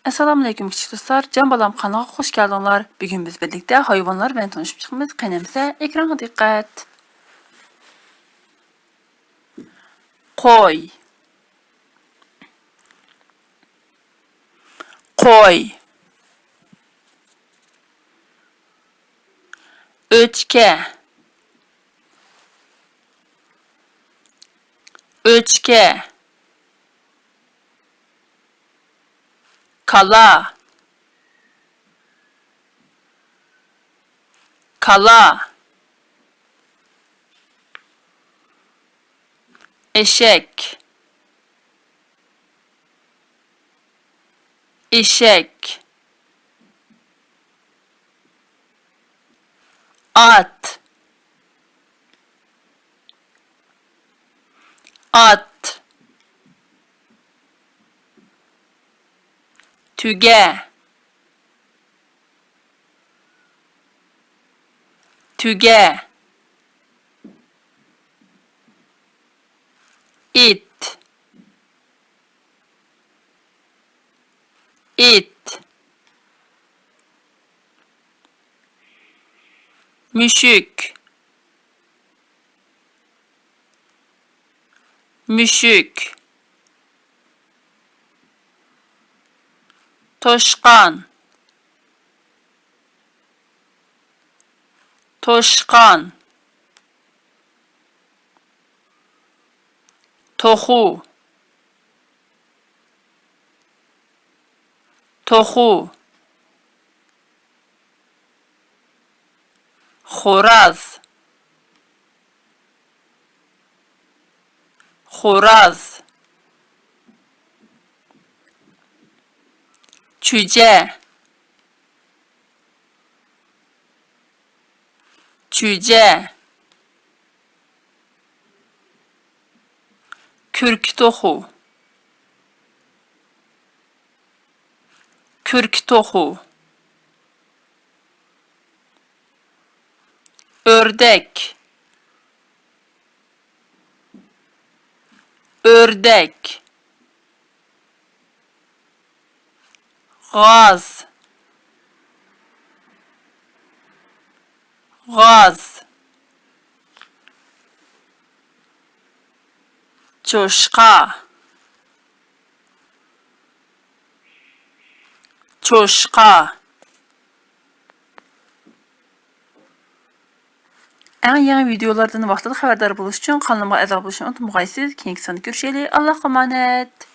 Assalamualaikum kichik do'stlar, Can balam kanalga xush keldinglar. Bugun biz birlikte hayvanlar bilan tanishib chiqamiz. Qanamsa ekranga diqqat. Qo'y. Qo'y. O'chka. O'chka. Kala. Kala. Eşek. Eşek. At. At. Tüge. Tüge. İt. İt. Müşük. Müşük. Toşkan. Toşkan. Toxu. Toxu. Xo'raz. Xo'raz. Cüce. Cüce. Kürk toxu. Kürk toxu. Ördek. Ördek. Gaz. Gaz. Çoşqa. Çoşqa. Yangi videolardan vaqtida xabardor bo'lish uchun kanalimga a'zo bo'lishni unutmag'aysiz. Keyingi sonda ko'rishaylik. Allohga emanet.